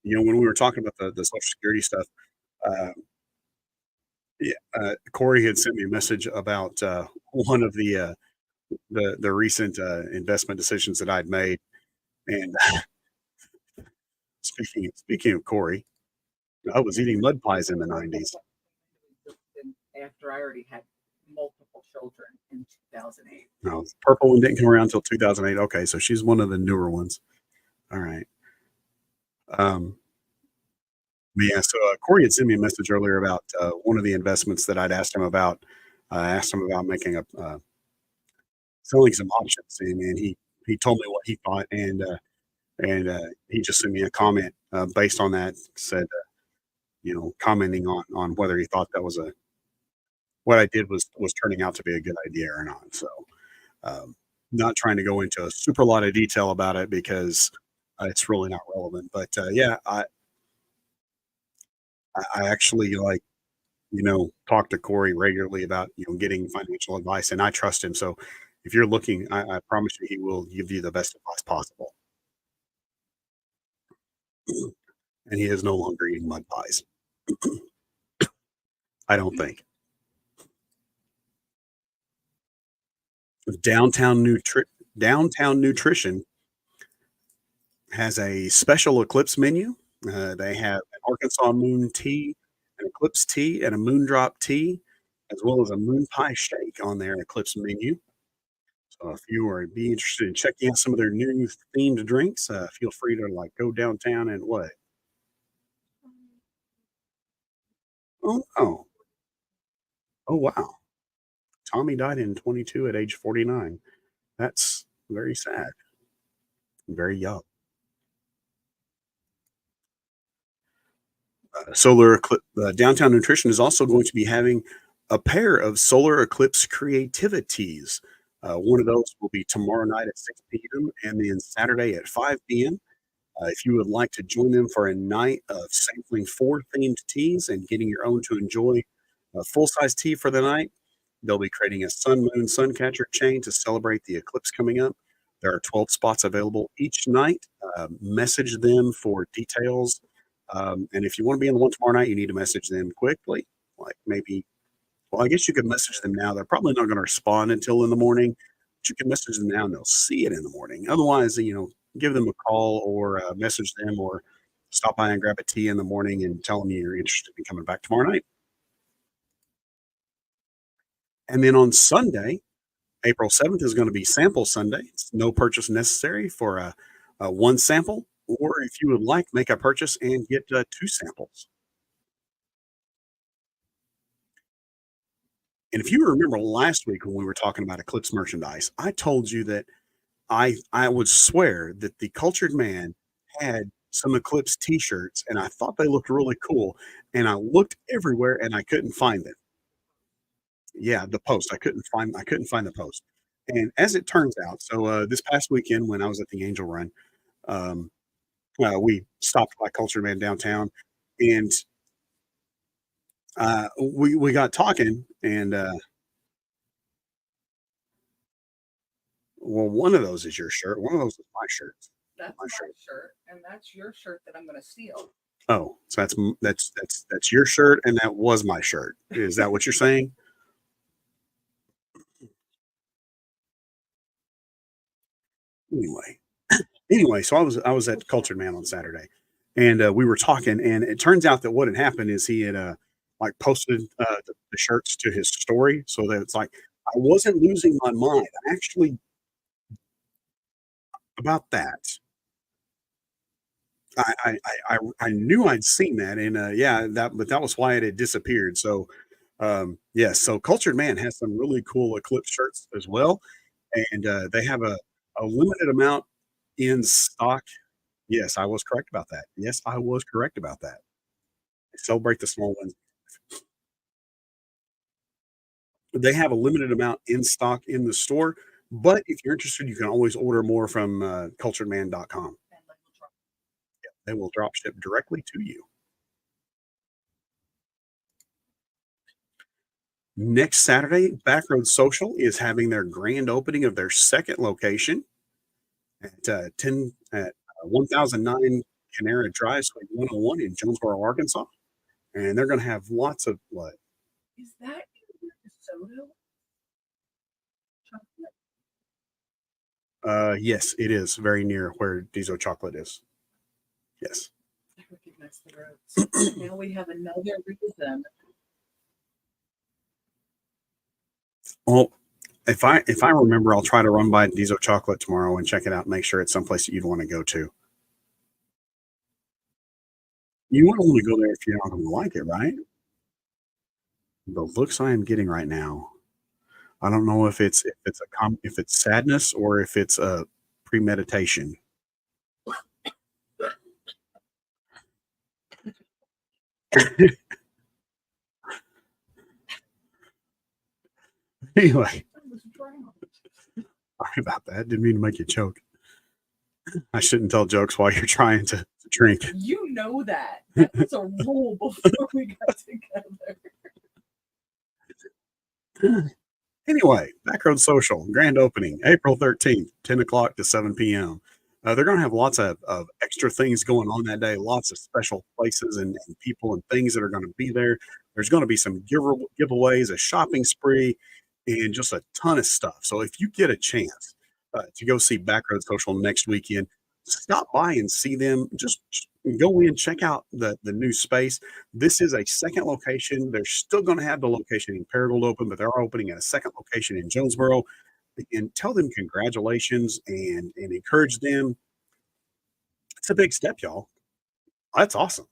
when we were talking about the Social Security stuff, uh, yeah, Corey had sent me a message about one of the recent investment decisions that I'd made. And speaking of Corey, I was eating mud pies in the '90s. After I already had multiple children in 2008. No, the purple one didn't come around until 2008. Okay, so she's one of the newer ones. All right. But yeah, so Corey had sent me a message earlier about one of the investments that I'd asked him about. I asked him about making selling some options, and he told me what he thought, and he just sent me a comment based on that. Said, commenting on whether he thought that was what I did was turning out to be a good idea or not. So, not trying to go into a super lot of detail about it because it's really not relevant. But yeah, I actually talk to Corey regularly about getting financial advice, and I trust him. So if you're looking, I promise you he will give you the best advice possible. And he is no longer eating mud pies. I don't think. Downtown Downtown Nutrition has a special Eclipse menu. They have an Arkansas Moon tea, an Eclipse tea, and a Moondrop tea, as well as a moon pie shake on their Eclipse menu. So if you are be interested in checking out some of their new themed drinks, feel free to go downtown and what? Oh, oh, oh, wow. Tommy died in 22 at age 49. That's very sad. Very young. Downtown Nutrition is also going to be having a pair of Solar Eclipse Creativities. One of those will be tomorrow night at 6 p.m. and then Saturday at 5 p.m. If you would like to join them for a night of sampling 4 themed teas and getting your own to enjoy a full size tea for the night, they'll be creating a sun moon suncatcher chain to celebrate the eclipse coming up. There are 12 spots available each night. Message them for details. And if you want to be in the one tomorrow night, you need to message them quickly. Like maybe, well, I guess you could message them now. They're probably not going to respond until in the morning, but you can message them now and they'll see it in the morning. Otherwise, give them a call or message them or stop by and grab a tea in the morning and tell them you're interested in coming back tomorrow night. And then on Sunday, April 7th is going to be Sample Sunday. It's no purchase necessary for one sample, or if you would like, make a purchase and get 2 samples. And if you remember last week when we were talking about Eclipse merchandise, I told you that I would swear that the Cultured Man had some Eclipse T-shirts, and I thought they looked really cool. And I looked everywhere, and I couldn't find them. Yeah, the post. I couldn't find the post. And as it turns out, so this past weekend when I was at the Angel Run, um, we stopped by Culture Man downtown, and we got talking, and well, one of those is your shirt. One of those is my shirt. That's My my shirt. shirt, and that's your shirt that I'm going to steal. Oh, so that's your shirt, and that was my shirt. Is that what you're saying? Anyway, so I was at Cultured Man on Saturday, and we were talking, and it turns out that what had happened is he had posted the shirts to his story, so that it's like I wasn't losing my mind. I actually about that. I knew I'd seen that, and, yeah, that was why it had disappeared, so, yes, so Cultured Man has some really cool Eclipse shirts as well, and, they have a limited amount in stock. Yes, I was correct about that. Yes, I was correct about that. Celebrate the small wins. They have a limited amount in stock in the store, but if you're interested, you can always order more from, culturedman.com. And like, we'll drop- They will drop ship directly to you. Next Saturday, Backroad Social is having their grand opening of their second location at 1009 Canara Drive, Suite 101 in Jonesboro, Arkansas. And they're going to have lots of what? Is that in DeSoto? Chocolate? Yes, it is very near where Diesel Chocolate is. Yes. I recognize the roads. Now we have another reason. Well, if I remember, I'll try to run by Diesel Chocolate tomorrow and check it out. Make sure it's someplace that you'd want to go to. You want to only go there if you're not going to like it, right? The looks I am getting right now, I don't know if it's sadness or if it's a premeditation. Anyway, I was drowned. sorry about that. Didn't mean to make you choke. I shouldn't tell jokes while you're trying to drink. You know that. That was a rule before we got together. Anyway, Backroad Social, grand opening, April 13th, 10 o'clock to 7 p.m. They're going to have lots of extra things going on that day, lots of special places and people and things that are going to be there. There's going to be some giveaways, a shopping spree, and just a ton of stuff. So if you get a chance to go see Backroad Social next weekend, stop by and see them. Just go in, check out the new space. This is a second location. They're still going to have the location in Paragould open, but they're opening at a second location in Jonesboro. And tell them congratulations and encourage them. It's a big step, y'all. That's awesome.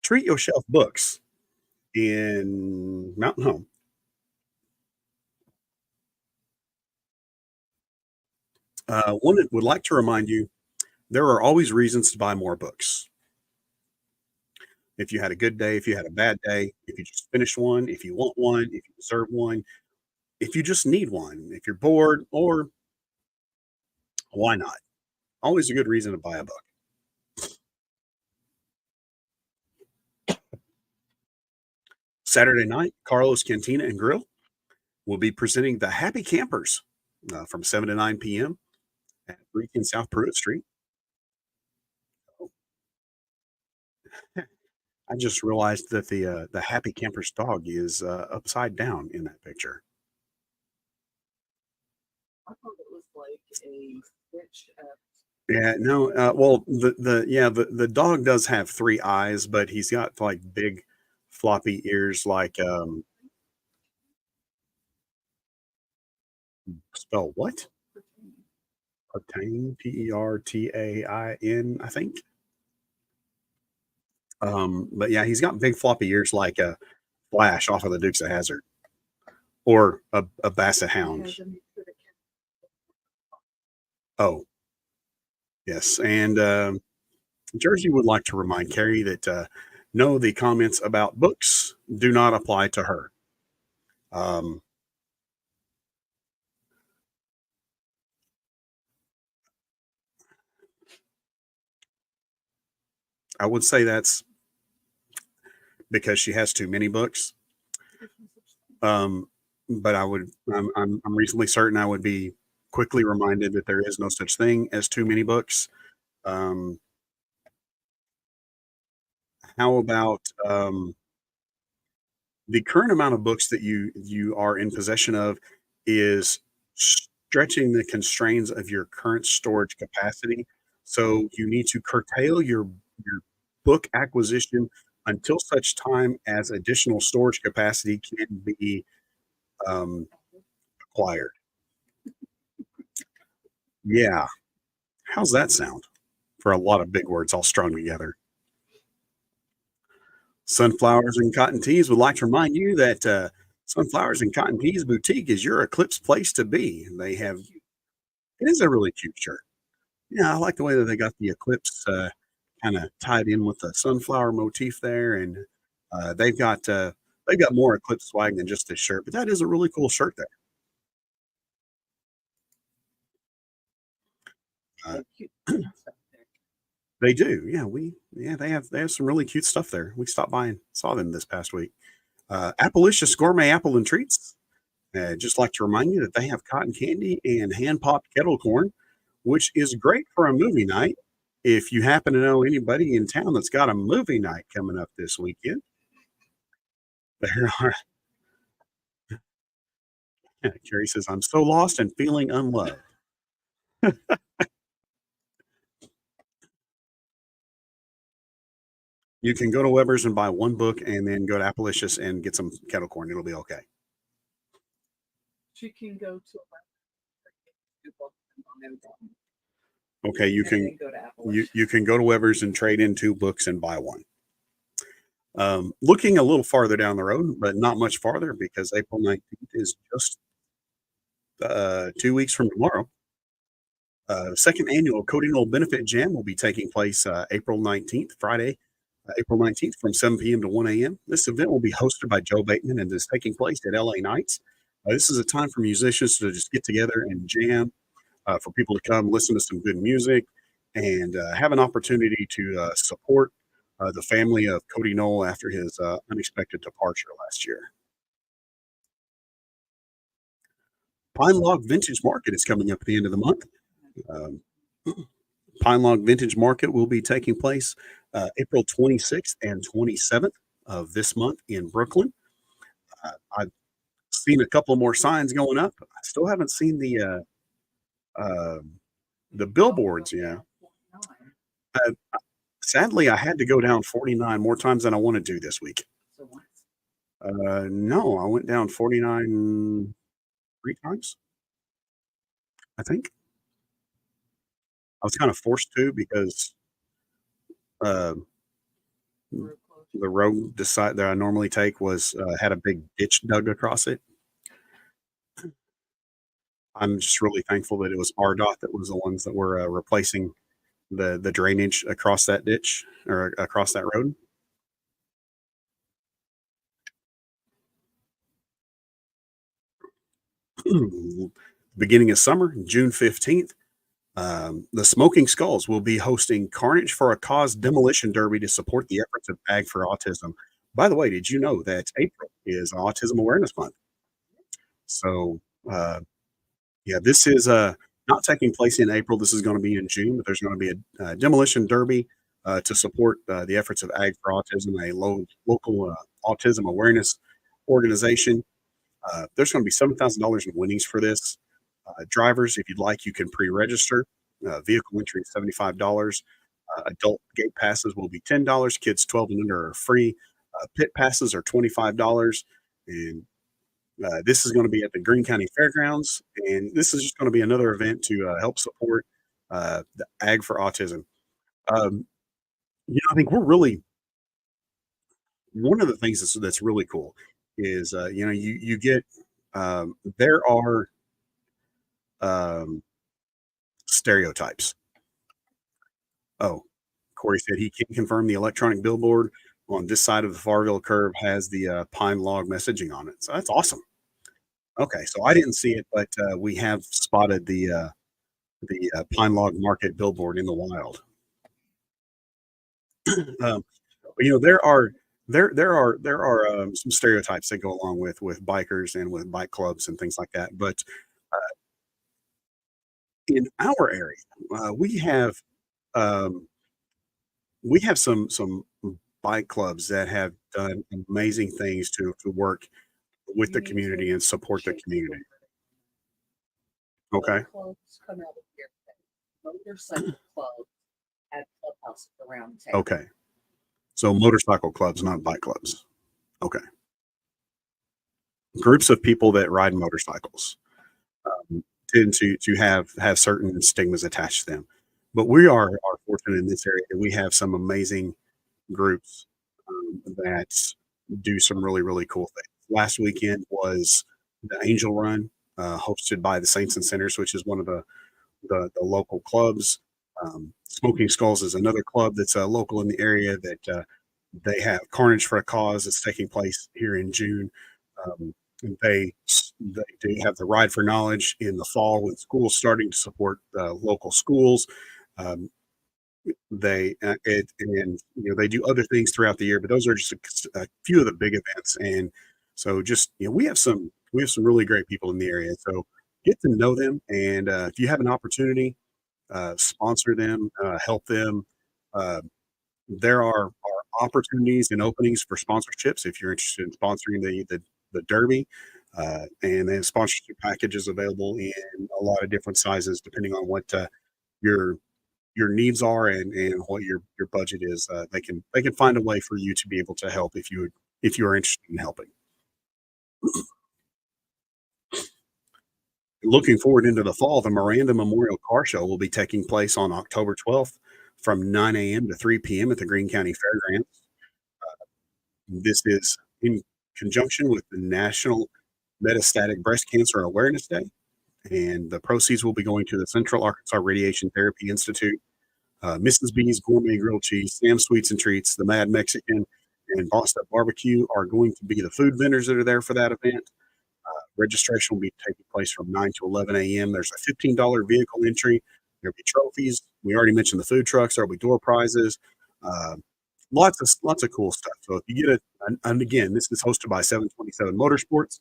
Treat Your Shelf Books in Mountain Home. One that would like to remind you there are always reasons to buy more books. If you had a good day, if you had a bad day, if you just finished one, if you want one, if you deserve one, if you just need one, if you're bored, or why not? Always a good reason to buy a book. Saturday night, Carlos Cantina and Grill will be presenting the Happy Campers from 7 to 9 p.m. at 310 South Pruitt Street. I just realized that the Happy Campers dog is upside down in that picture. I thought it was like a stitch. Yeah, no, well, the dog does have three eyes, but he's got like big floppy ears, like spell what? Pertain, Pertain, I think. But yeah, he's got big floppy ears like a Flash off of the Dukes of Hazzard or a Basset Hound. Oh, yes, and Jersey would like to remind Carrie that no, the comments about books do not apply to her. Um, I would say that's because she has too many books. But I'm reasonably certain I would be quickly reminded that there is no such thing as too many books. Um, how about the current amount of books that you are in possession of is stretching the constraints of your current storage capacity. So you need to curtail your book acquisition until such time as additional storage capacity can be acquired. Yeah. How's that sound? For a lot of big words all strung together. Sunflowers and Cotton Teas would like to remind you that Sunflowers and Cotton Teas Boutique is your Eclipse place to be. They have, it is a really cute shirt. Yeah, I like the way that they got the eclipse kind of tied in with the sunflower motif there, and they've got more eclipse swag than just this shirt. But that is a really cool shirt there. Uh, Cute stuff there. they do, yeah. They have some really cute stuff there. We stopped by and saw them this past week. Appalicious Gourmet Apple and Treats. Just like to remind you that they have cotton candy and hand popped kettle corn, which is great for a movie night. If you happen to know anybody in town that's got a movie night coming up this weekend, there are. Carrie says, "I'm so lost and feeling unloved." You can go to Weber's and buy one book, and then go to Appalicious and get some kettle corn. It'll be okay. She can go to Okay, you and can then go to Apple. you can go to Weber's and trade in 2 books and buy one. Looking a little farther down the road, but not much farther because April 19th is just 2 weeks from tomorrow. Second annual Cody Knoll Benefit Jam will be taking place April 19th, Friday, April 19th from 7 p.m. to 1 a.m. This event will be hosted by Joe Bateman and is taking place at LA Nights. This is a time for musicians to just get together and jam, for people to come listen to some good music and have an opportunity to support the family of Cody Knoll after his unexpected departure last year. Pine Log Vintage Market is coming up at the end of the month. Um, Pine Log Vintage Market will be taking place April 26th and 27th of this month in Brooklyn. I've seen a couple more signs going up. I still haven't seen the billboards. Yeah, uh, sadly, I had to go down 49 more times than I want to do this week. So once. No, I went down 49 3 times, I think. I was kind of forced to because uh, We're close. the road that I normally take was had a big ditch dug across it. I'm just really thankful that it was RDOT that was the ones that were replacing the drainage across that ditch or across that road. Beginning of summer, June 15th, the Smoking Skulls will be hosting Carnage for a Cause Demolition Derby to support the efforts of Ag for Autism. By the way, did you know that April is Autism Awareness Month? So, yeah, this is not taking place in April. This is going to be in June, but there's going to be a demolition derby to support the efforts of Ag for Autism, a local autism awareness organization. There's going to be $7,000 in winnings for this. Drivers, if you'd like, you can pre-register. Vehicle entry is $75. Adult gate passes will be $10. Kids 12 and under are free. Pit passes are $25. And this is going to be at the Greene County Fairgrounds. And this is just going to be another event to help support the Ag for Autism. I think we're really, one of the things that's really cool is, you get, there are um, stereotypes. Oh, Corey said he can confirm the electronic billboard on this side of the Farville curve has the pine log messaging on it. So that's awesome. Okay, so I didn't see it, but we have spotted the pine log market billboard in the wild. um, there are some stereotypes that go along with bikers and with bike clubs and things like that. But in our area, um, we have some bike clubs that have done amazing things to work with the community and support the community. Okay. Clubs come out of here. Motorcycle club at clubhouses around town. Okay. So motorcycle clubs, not bike clubs. Okay. Groups of people that ride motorcycles tend to have certain stigmas attached to them. But we are fortunate in this area that we have some amazing groups that do some really, really cool things. Last weekend was the Angel Run, hosted by the Saints and Sinners, which is one of the local clubs. Smoking Skulls is another club that's local in the area that they have Carnage for a Cause that's taking place here in June. Um, they do have the Ride for Knowledge in the fall with schools starting to support local schools. Um, and they do other things throughout the year, but those are just a few of the big events. And so just we have some really great people in the area. So get to know them, and if you have an opportunity, sponsor them, help them. Uh, there are opportunities and openings for sponsorships if you're interested in sponsoring the Derby. And then sponsorship packages available in a lot of different sizes depending on what your your needs are and what your budget is. They can find a way for you to be able to help if you are interested in helping. Looking forward into the fall, the Miranda Memorial Car Show will be taking place on October 12th from 9 a.m. to 3 p.m. at the Greene County Fairgrounds. This is in conjunction with the National Metastatic Breast Cancer Awareness Day, and the proceeds will be going to the Central Arkansas Radiation Therapy Institute. Mrs. B's Gourmet Grilled Cheese, Sam Sweets and Treats, the Mad Mexican, and Boston Barbecue are going to be the food vendors that are there for that event. Registration will be taking place from 9 to 11 a.m. There's a $15 vehicle entry. There'll be trophies. We already mentioned the food trucks. There'll be door prizes. Uh, lots of cool stuff. So if you get it, and again, this is hosted by 727 Motorsports,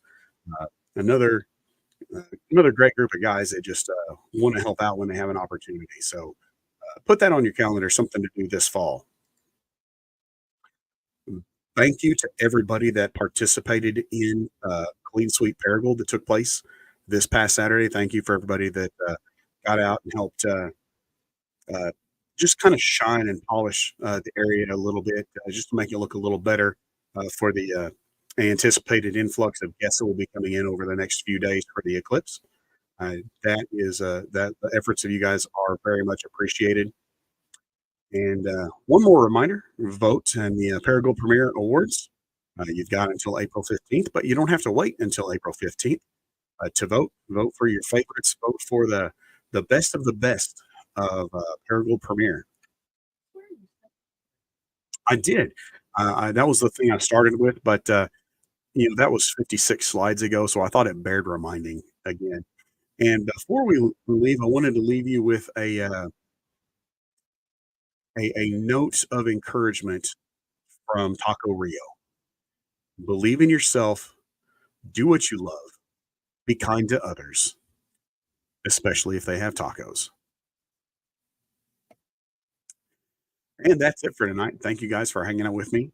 uh, another another great group of guys that just want to help out when they have an opportunity. So put that on your calendar, something to do this fall. Thank you to everybody that participated in Clean Sweep Paragould that took place this past Saturday. Thank you for everybody that got out and helped uh, just kind of shine and polish the area a little bit, just to make it look a little better for the anticipated influx of guests that will be coming in over the next few days for the eclipse. That the efforts of you guys are very much appreciated. And one more reminder: vote in the Paragould Premier Awards. You've got until April 15th, but you don't have to wait until April 15th to vote. Vote for your favorites. Vote for the best of the best of Paragould Premier. I did. That was the thing I started with, but that was 56 slides ago, so I thought it bared reminding again. And before we leave, I wanted to leave you with a note of encouragement from Taco Rio. Believe in yourself, do what you love, be kind to others, especially if they have tacos. And that's it for tonight. Thank you guys for hanging out with me.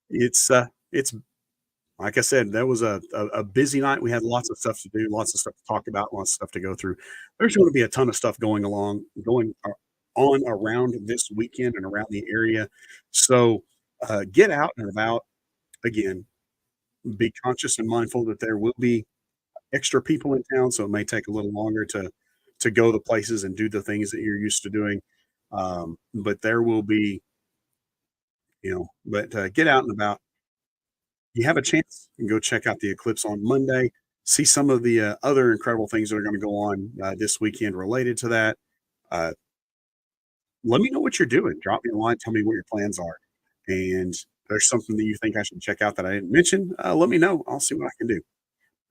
It's like I said, that was a busy night. We had lots of stuff to do, lots of stuff to talk about, lots of stuff to go through. There's going to be a ton of stuff going on around this weekend and around the area. So get out and about. Again, be conscious and mindful that there will be extra people in town, so it may take a little longer to go the places and do the things that you're used to doing. But there will be, but get out and about. You have a chance and go check out the eclipse on Monday. See some of the other incredible things that are going to go on this weekend related to that. Uh, let me know what you're doing. Drop me a line. Tell me what your plans are. And if there's something that you think I should check out that I didn't mention, let me know. I'll see what I can do.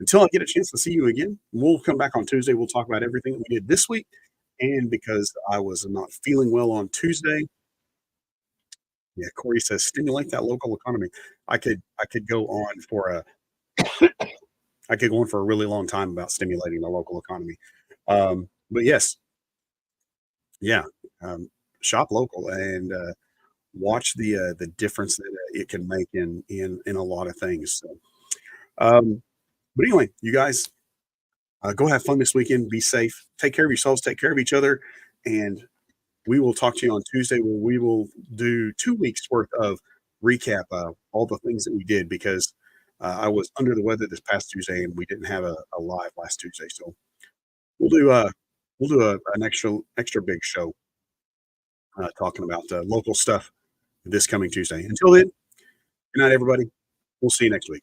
Until I get a chance to see you again, we'll come back on Tuesday. We'll talk about everything that we did this week. And because I was not feeling well on Tuesday, yeah, Corey says stimulate that local economy. I could go on for a I could go on for a really long time about stimulating the local economy. But yes, yeah, shop local and watch the difference that it can make in a lot of things. So, but anyway, you guys go have fun this weekend. Be safe. Take care of yourselves. Take care of each other. And we will talk to you on Tuesday where we will do 2 weeks worth of recap all the things that we did because I was under the weather this past Tuesday and we didn't have a live last Tuesday. So we'll do an extra big show talking about local stuff this coming Tuesday. Until then, good night, everybody. We'll see you next week.